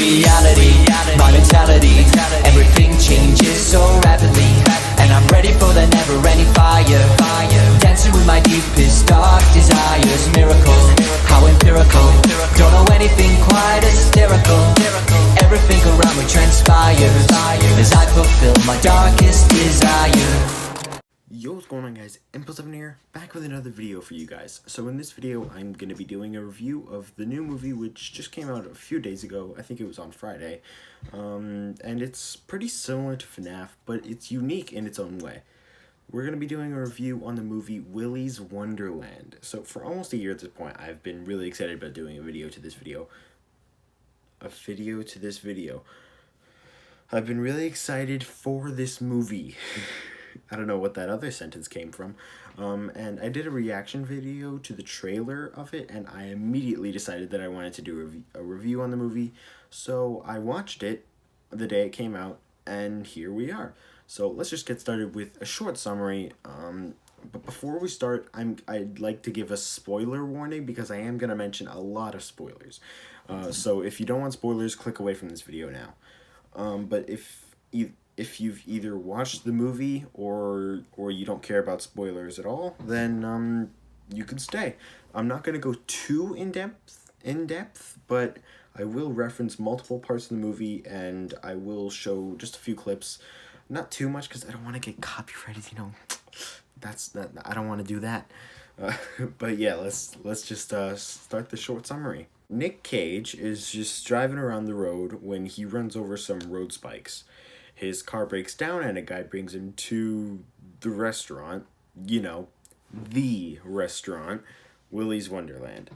reality, my mentality. Everything changes so rapidly, and I'm ready for the never-ending fire. Dancing with my deepest, dark desires. Miracle, how empirical. Don't know anything quite as hysterical. Everything around me transpires as I fulfill my darkest desire. Yo, what's going on, guys? Impulsive here, back with another video for you guys. So in this video, I'm going to be doing a review of the new movie, which just came out a few days ago. I think it was on Friday. And it's pretty similar to FNAF, but it's unique in its own way. We're going to be doing a review on the movie Willy's Wonderland. So for almost a year at this point, I've been really excited about doing a video to this video. I've been really excited for this movie. I don't know what that other sentence came from. And I did a reaction video to the trailer of it, and I immediately decided that I wanted to do a review on the movie. So I watched it the day it came out, and here we are. So let's just get started with a short summary. But before we start, I'd like to give a spoiler warning because I am going to mention a lot of spoilers. So if you don't want spoilers, click away from this video now. But if you've either watched the movie or you don't care about spoilers at all, then you can stay. I'm not going to go too in depth, but I will reference multiple parts of the movie, and I will show just a few clips. Not too much because I don't want to get copyrighted, you know. I don't want to do that. But yeah, let's just start the short summary. Nick Cage is just driving around the road when he runs over some road spikes. His car breaks down and a guy brings him to the restaurant, you know, the restaurant, Willy's Wonderland.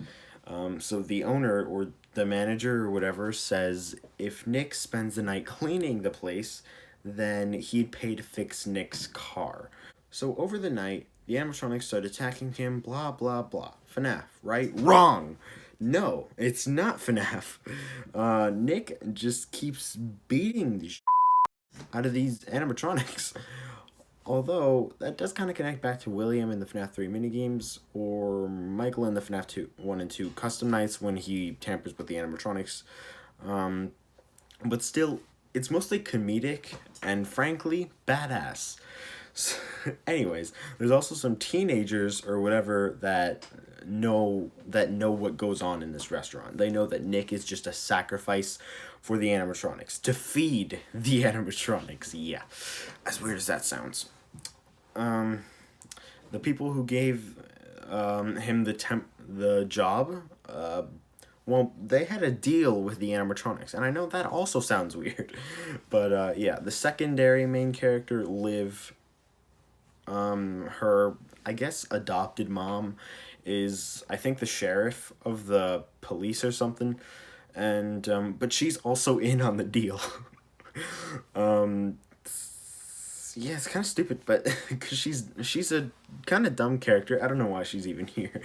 So the owner or the manager or whatever says if Nick spends the night cleaning the place, then he'd pay to fix Nick's car. So over the night, the animatronics start attacking him, blah, blah, blah. FNAF, right? Wrong! No, it's not FNAF. Nick just keeps beating the out of these animatronics. Although, that does kind of connect back to William in the FNAF 3 minigames, or Michael in the FNAF 1 and 2 custom nights when he tampers with the animatronics. But still, it's mostly comedic and, frankly, badass. So, anyways, there's also some teenagers or whatever that know what goes on in this restaurant. They know that Nick is just a sacrifice for the animatronics, to feed the animatronics. Yeah, as weird as that sounds. The people who gave him the job, well, they had a deal with the animatronics, and I know that also sounds weird, but yeah, the secondary main character, Liv, her, I guess, adopted mom is, I think, the sheriff of the police or something, and but she's also in on the deal. Yeah, it's kind of stupid, but because she's a kind of dumb character. I don't know why she's even here.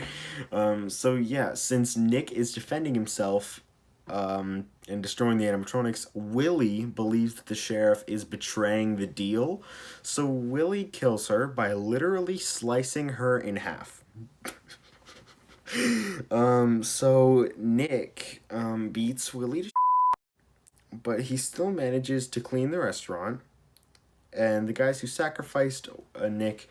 So yeah, since Nick is defending himself and destroying the animatronics, Willy believes that the sheriff is betraying the deal, so Willy kills her by literally slicing her in half. So Nick beats Willy to but he still manages to clean the restaurant, and the guys who sacrificed Nick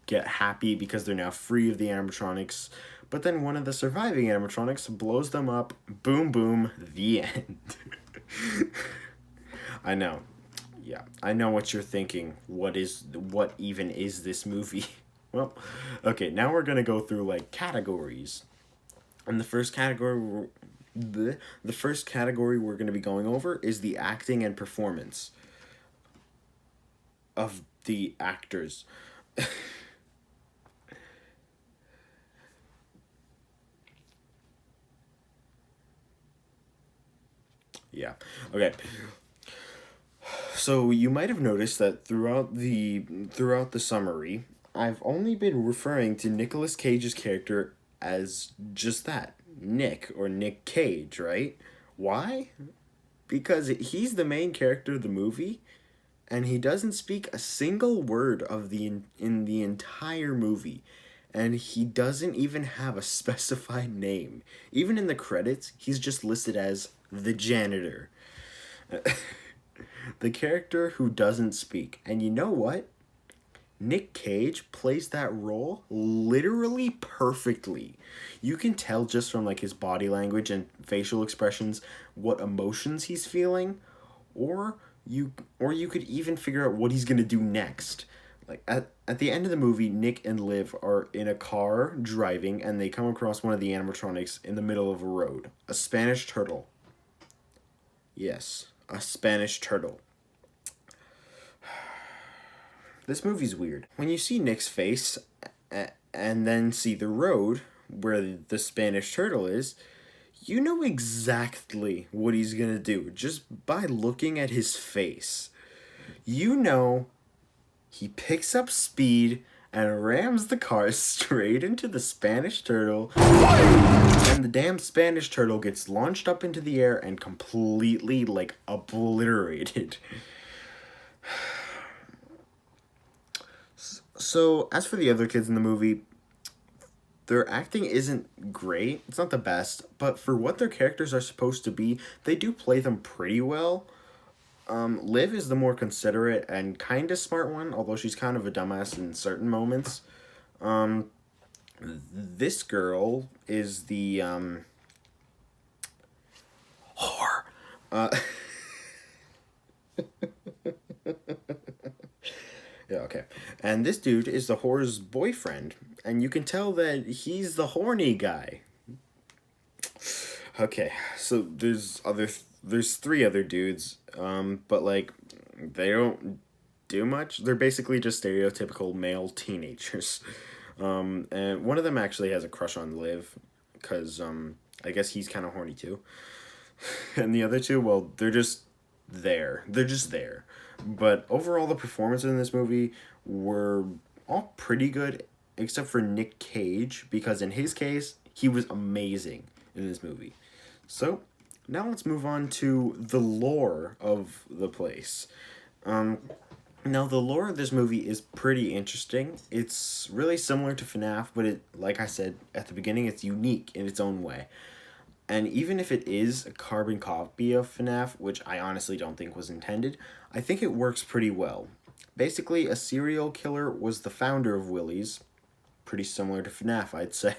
get happy because they're now free of the animatronics. But then one of the surviving animatronics blows them up. Boom, boom, the end. I know. Yeah, I know what you're thinking. What even is this movie? Well, okay, now we're going to go through, like, categories. And the first category we're going to be going over is the acting and performance of the actors. Yeah. Okay. So you might have noticed that throughout the summary, I've only been referring to Nicolas Cage's character as just that, Nick, or Nick Cage, right? Why? Because he's the main character of the movie, and he doesn't speak a single word in the entire movie, and he doesn't even have a specified name. Even in the credits, he's just listed as the janitor. The character who doesn't speak. And you know what? Nick Cage plays that role literally perfectly. You can tell just from like his body language and facial expressions what emotions he's feeling, or you could even figure out what he's going to do next. Like at the end of the movie, Nick and Liv are in a car driving and they come across one of the animatronics in the middle of a road. A Spanish turtle. Yes, a Spanish turtle. This movie's weird. When you see Nick's face and then see the road where the Spanish turtle is, you know exactly what he's gonna do just by looking at his face. You know he picks up speed and rams the car straight into the Spanish turtle, and the damn Spanish turtle gets launched up into the air and completely, like, obliterated. So, as for the other kids in the movie, their acting isn't great. It's not the best, but for what their characters are supposed to be, they do play them pretty well. Liv is the more considerate and kind of smart one, although she's kind of a dumbass in certain moments. This girl is the, whore. Yeah, okay. And this dude is the whore's boyfriend, and you can tell that he's the horny guy. Okay, so there's three other dudes, but like they don't do much. They're basically just stereotypical male teenagers. And one of them actually has a crush on Liv, cause I guess he's kind of horny too. And the other two, well, they're just there. They're just there. But overall, the performances in this movie were all pretty good, except for Nick Cage, because in his case, he was amazing in this movie. So, now let's move on to the lore of the place. Now, the lore of this movie is pretty interesting. It's really similar to FNAF, but it, like I said at the beginning, it's unique in its own way. And even if it is a carbon copy of FNAF, which I honestly don't think was intended, I think it works pretty well. Basically, a serial killer was the founder of Willy's. Pretty similar to FNAF, I'd say.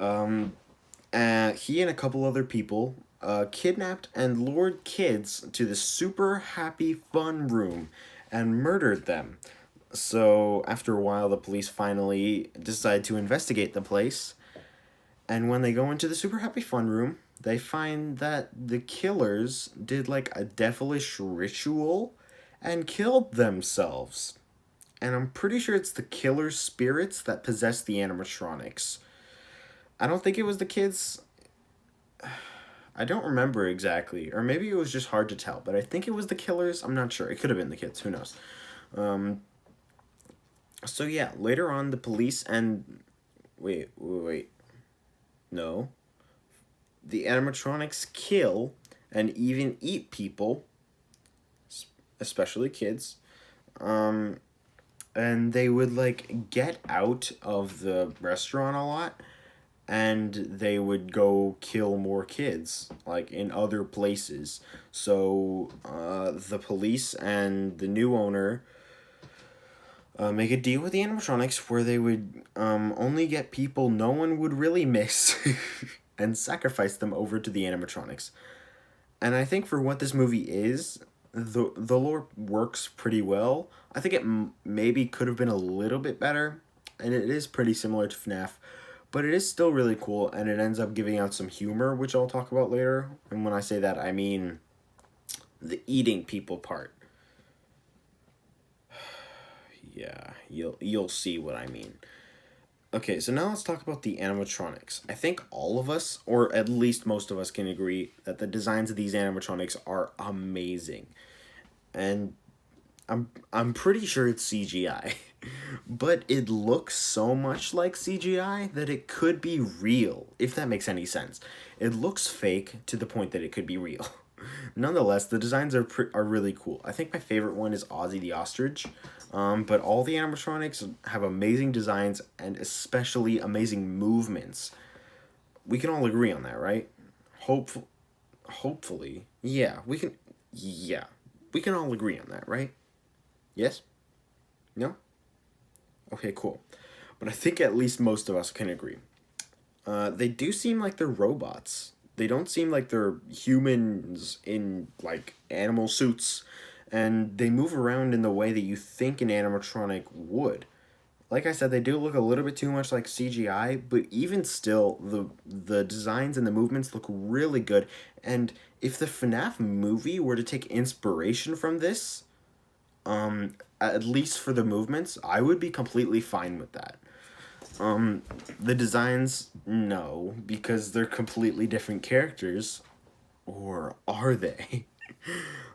He and a couple other people kidnapped and lured kids to the super happy fun room and murdered them. So, after a while, the police finally decide to investigate the place. And when they go into the super happy fun room, they find that the killers did like a devilish ritual and killed themselves. And I'm pretty sure it's the killer spirits that possess the animatronics. I don't think it was the kids. I don't remember exactly. Or maybe it was just hard to tell. But I think it was the killers. I'm not sure. It could have been the kids. Who knows? So yeah, later on the police and... Wait. No. The animatronics kill and even eat people, especially kids. And they would like get out of the restaurant a lot and they would go kill more kids like in other places. So the police and the new owner make a deal with the animatronics where they would only get people no one would really miss and sacrifice them over to the animatronics. And I think for what this movie is, the lore works pretty well. I think it maybe could have been a little bit better, and it is pretty similar to FNAF, but it is still really cool, and it ends up giving out some humor, which I'll talk about later. And when I say that, I mean the eating people part. Yeah, you'll see what I mean. Okay, so now let's talk about the animatronics. I think all of us, or at least most of us, can agree that the designs of these animatronics are amazing. And I'm pretty sure it's CGI. But it looks so much like CGI that it could be real, if that makes any sense. It looks fake to the point that it could be real. Nonetheless, the designs are really cool. I think my favorite one is Ozzy the Ostrich. But all the animatronics have amazing designs and especially amazing movements. We can all agree on that, right? Hopefully. Yeah, we can Yeah, we can all agree on that, right? Yes? No? Okay, cool. But I think at least most of us can agree. They do seem like they're robots. They don't seem like they're humans in, like, animal suits, and they move around in the way that you think an animatronic would. Like I said, they do look a little bit too much like CGI, but even still, the designs and the movements look really good. And if the FNAF movie were to take inspiration from this, at least for the movements, I would be completely fine with that. The designs, no, because they're completely different characters, or are they?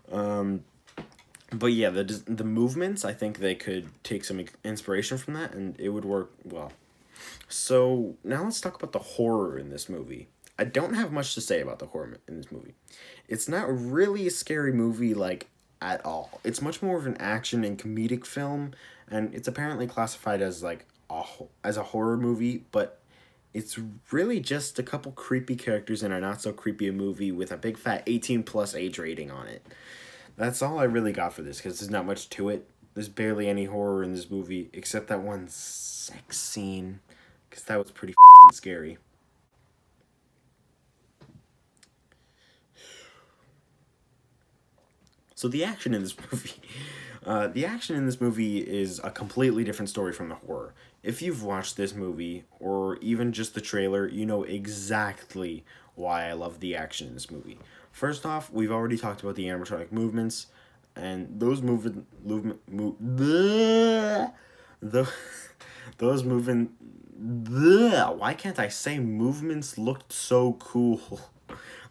But yeah, the movements, I think they could take some inspiration from that, and it would work well. So now let's talk about the horror in this movie. I don't have much to say about the horror in this movie. It's not really a scary movie, like, at all. It's much more of an action and comedic film, and it's apparently classified as, like, as a horror movie, but it's really just a couple creepy characters in a not so creepy movie with a big fat 18 plus age rating on it. That's all I really got for this, because there's not much to it. There's barely any horror in this movie, except that one sex scene, because that was pretty scary. So the action in this movie, the action in this movie is a completely different story from the horror. If you've watched this movie, or even just the trailer, you know exactly why I love the action in this movie. First off, we've already talked about the animatronic movements, and those those movement, why can't I say movements looked so cool?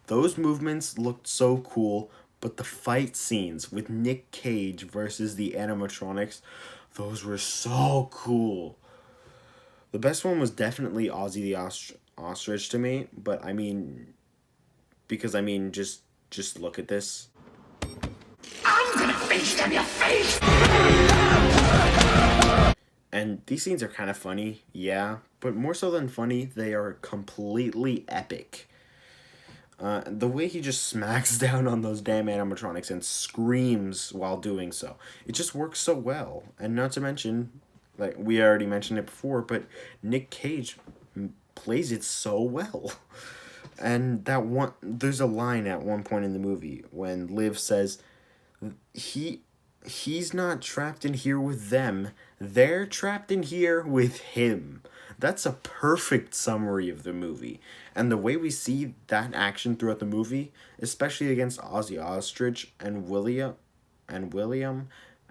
Those movements looked so cool, but the fight scenes with Nick Cage versus the animatronics, those were so cool. The best one was definitely Ozzy the Ostrich to me, but I mean, because I mean, just look at this. I'm gonna feast on your face! And these scenes are kind of funny, yeah, but more so than funny, they are completely epic. The way he just smacks down on those damn animatronics and screams while doing so, it just works so well. And not to mention, like we already mentioned it before, but Nick Cage plays it so well. And there's a line at one point in the movie when Liv says, he's not trapped in here with them, they're trapped in here with him. That's a perfect summary of the movie. And the way we see that action throughout the movie, especially against Ozzy Ostrich and William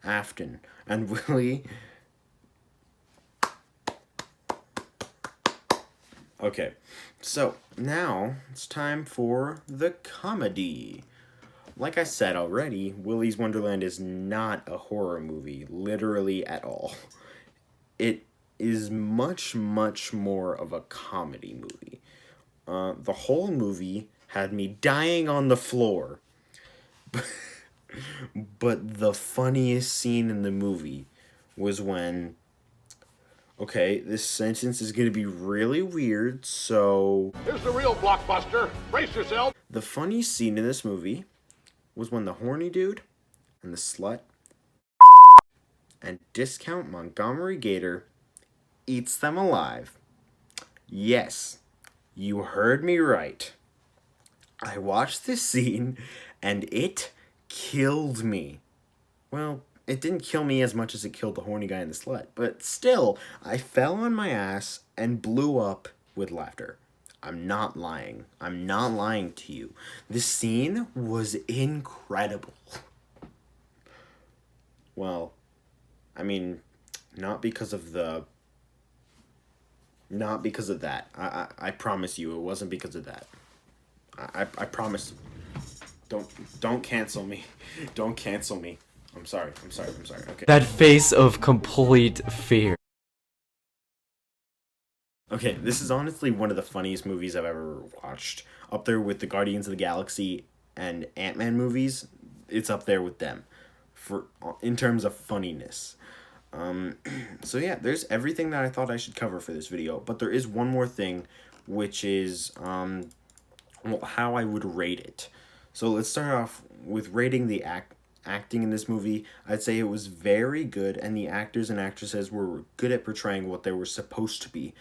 Afton and Willy. Okay, so now it's time for the comedy. Like I said already, Willy's Wonderland is not a horror movie, literally at all. It is much, much more of a comedy movie. The whole movie had me dying on the floor. But the funniest scene in the movie was when... Okay, this sentence is going to be really weird, so... Here's the real blockbuster. Brace yourself. The funny scene in this movie was when the horny dude and the slut and Discount Montgomery Gator eats them alive. Yes, you heard me right. I watched this scene and it killed me. Well, it didn't kill me as much as it killed the horny guy and the slut, but still, I fell on my ass and blew up with laughter. I'm not lying. I'm not lying to you. This scene was incredible. Well, I mean, not because of that. I promise you, it wasn't because of that. I promise. Don't cancel me. Don't cancel me. I'm sorry. Okay. That face of complete fear. Okay, this is honestly one of the funniest movies I've ever watched. Up there with the Guardians of the Galaxy and Ant-Man movies. It's up there with them in terms of funniness. So yeah, there's everything that I thought I should cover for this video, but there is one more thing, which is how I would rate it. So let's start off with rating the acting in this movie. I'd say it was very good, and the actors and actresses were good at portraying what they were supposed to be.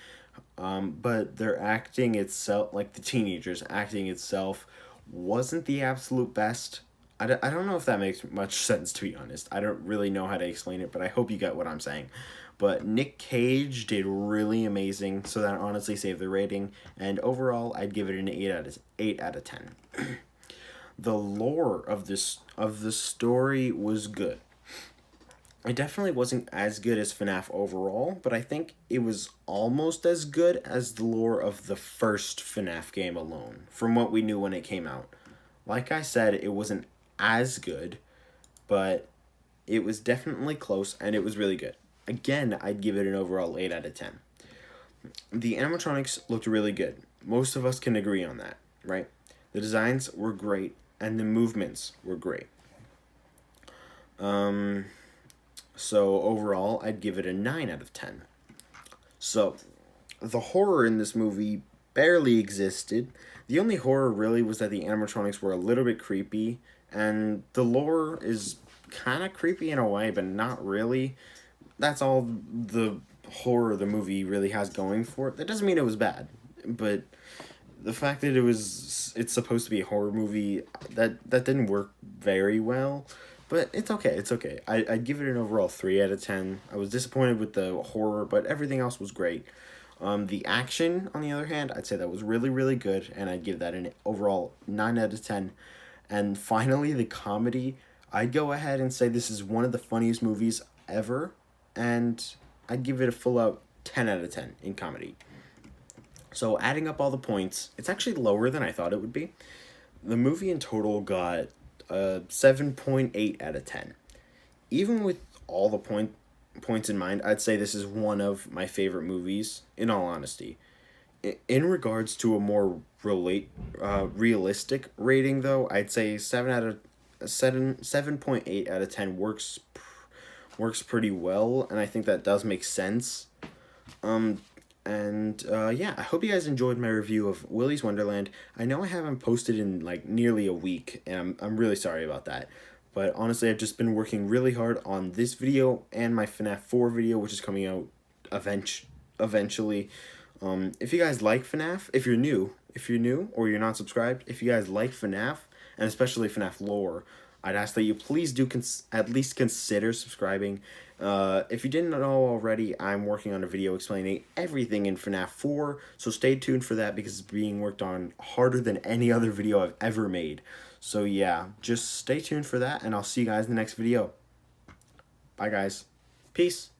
But their acting itself, like the teenagers acting itself, wasn't the absolute best. I don't know if that makes much sense, to be honest. I don't really know how to explain it, but I hope you get what I'm saying. But Nick Cage did really amazing, so that honestly saved the rating. And overall, I'd give it an 8 out of 10. The lore of the story was good. It definitely wasn't as good as FNAF overall, but I think it was almost as good as the lore of the first FNAF game alone, from what we knew when it came out. Like I said, it wasn't as good, but it was definitely close, and it was really good. Again, I'd give it an overall 8 out of 10. The animatronics looked really good. Most of us can agree on that, right? The designs were great, and the movements were great. So overall, I'd give it a 9 out of 10. So, the horror in this movie barely existed. The only horror really was that the animatronics were a little bit creepy, and the lore is kind of creepy in a way, but not really. That's all the horror the movie really has going for it. That doesn't mean it was bad, but the fact that it's supposed to be a horror movie, that didn't work very well. But it's okay, it's okay. I'd give it an overall 3 out of 10. I was disappointed with the horror, but everything else was great. The action, on the other hand, I'd say that was really, really good, and I'd give that an overall 9 out of 10. And finally, the comedy, I'd go ahead and say this is one of the funniest movies ever, and I'd give it a full-out 10 out of 10 in comedy. So adding up all the points, it's actually lower than I thought it would be. The movie in total got 7.8 out of 10. Even with all the points in mind, I'd say this is one of my favorite movies, in all honesty. In regards to a more realistic rating, though, I'd say 7.8 out of 10 works pretty well, and I think that does make sense. Yeah, I hope you guys enjoyed my review of Willy's Wonderland. I know I haven't posted in like nearly a week, and I'm really sorry about that. But honestly, I've just been working really hard on this video and my FNAF 4 video, which is coming out eventually. If you guys like FNAF, if you're new or you're not subscribed, if you guys like FNAF, and especially FNAF lore, I'd ask that you please do at least consider subscribing. If you didn't know already, I'm working on a video explaining everything in FNAF 4, so stay tuned for that because it's being worked on harder than any other video I've ever made. So yeah, just stay tuned for that, and I'll see you guys in the next video. Bye guys. Peace.